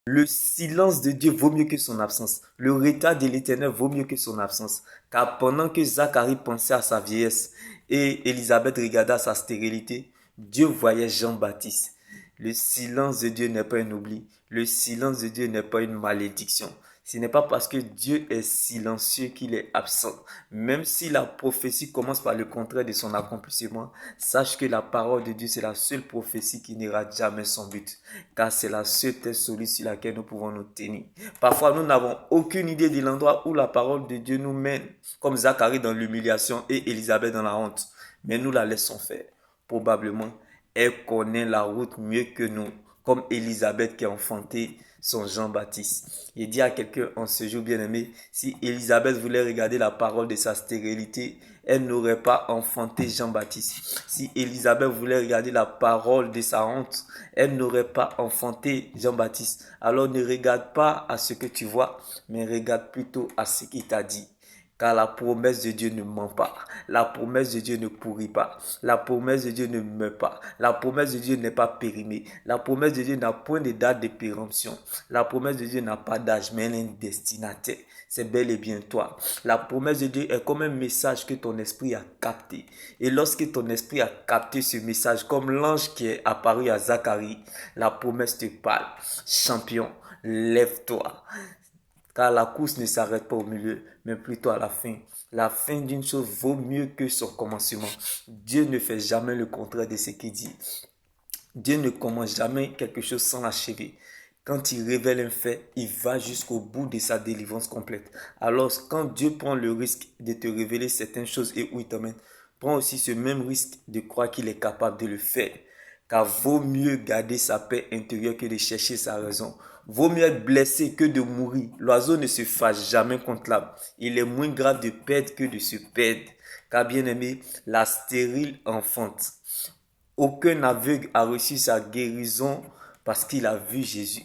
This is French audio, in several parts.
Le silence de Dieu vaut mieux que son absence. Le retard de l'Éternel vaut mieux que son absence. Car pendant que Zacharie pensait à sa vieillesse et Élisabeth regardait à sa stérilité, Dieu voyait Jean-Baptiste. Le silence de Dieu n'est pas un oubli. Le silence de Dieu n'est pas une malédiction. Ce n'est pas parce que Dieu est silencieux qu'il est absent. Même si la prophétie commence par le contraire de son accomplissement, sache que la parole de Dieu, c'est la seule prophétie qui n'ira jamais son but. Car c'est la seule tête solide sur laquelle nous pouvons nous tenir. Parfois, nous n'avons aucune idée de l'endroit où la parole de Dieu nous mène, comme Zacharie dans l'humiliation et Élisabeth dans la honte. Mais nous la laissons faire. Probablement, elle connaît la route mieux que nous, comme Élisabeth qui a enfanté son Jean-Baptiste. Il dit à quelqu'un en ce jour bien-aimé, si Élisabeth voulait regarder la parole de sa stérilité, elle n'aurait pas enfanté Jean-Baptiste. Si Élisabeth voulait regarder la parole de sa honte, elle n'aurait pas enfanté Jean-Baptiste. Alors ne regarde pas à ce que tu vois, mais regarde plutôt à ce qu'il t'a dit. Car la promesse de Dieu ne ment pas. La promesse de Dieu ne pourrit pas. La promesse de Dieu ne meurt pas. La promesse de Dieu n'est pas périmée. La promesse de Dieu n'a point de date de péremption. La promesse de Dieu n'a pas d'âge, mais elle a un destinataire. C'est bel et bien toi. La promesse de Dieu est comme un message que ton esprit a capté. Et lorsque ton esprit a capté ce message, comme l'ange qui est apparu à Zacharie, la promesse te parle. Champion, lève-toi. Car la course ne s'arrête pas au milieu, mais plutôt à la fin. La fin d'une chose vaut mieux que son commencement. Dieu ne fait jamais le contraire de ce qu'il dit. Dieu ne commence jamais quelque chose sans l'achever. Quand il révèle un fait, il va jusqu'au bout de sa délivrance complète. Alors, quand Dieu prend le risque de te révéler certaines choses et où il t'emmène, prends aussi ce même risque de croire qu'il est capable de le faire. Car vaut mieux garder sa paix intérieure que de chercher sa raison. Vaut mieux être blessé que de mourir. L'oiseau ne se fâche jamais contre l'arbre. Il est moins grave de perdre que de se perdre. Car bien aimé, la stérile enfante. Aucun aveugle a reçu sa guérison parce qu'il a vu Jésus,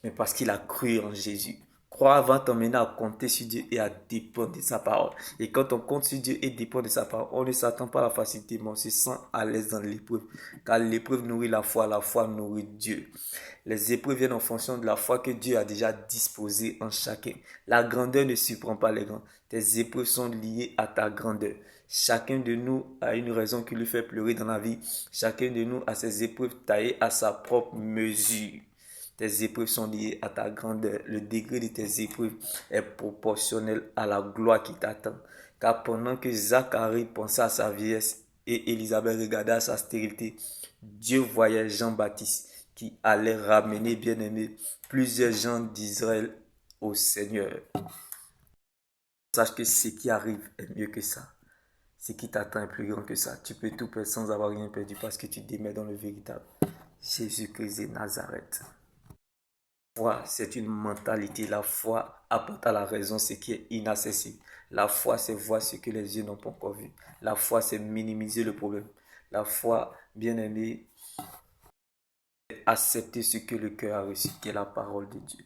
mais parce qu'il a cru en Jésus. Croire va t'emmener à compter sur Dieu et à dépendre de sa parole. Et quand on compte sur Dieu et dépend de sa parole, on ne s'attend pas à la facilité, mais on se sent à l'aise dans l'épreuve. Car l'épreuve nourrit la foi nourrit Dieu. Les épreuves viennent en fonction de la foi que Dieu a déjà disposée en chacun. La grandeur ne surprend pas les grands. Tes épreuves sont liées à ta grandeur. Chacun de nous a une raison qui lui fait pleurer dans la vie. Chacun de nous a ses épreuves taillées à sa propre mesure. Tes épreuves sont liées à ta grandeur. Le degré de tes épreuves est proportionnel à la gloire qui t'attend. Car pendant que Zacharie pensait à sa vieillesse et Élisabeth regardait à sa stérilité, Dieu voyait Jean-Baptiste qui allait ramener, bien aimé, plusieurs gens d'Israël au Seigneur. Sache que ce qui arrive est mieux que ça. Ce qui t'attend est plus grand que ça. Tu peux tout perdre sans avoir rien perdu parce que tu demeures dans le véritable Jésus-Christ de Nazareth. La foi, c'est une mentalité. La foi apporte à la raison ce qui est inaccessible. La foi, c'est voir ce que les yeux n'ont pas encore vu. La foi, c'est minimiser le problème. La foi, bien aimé, c'est accepter ce que le cœur a reçu, qui est la parole de Dieu.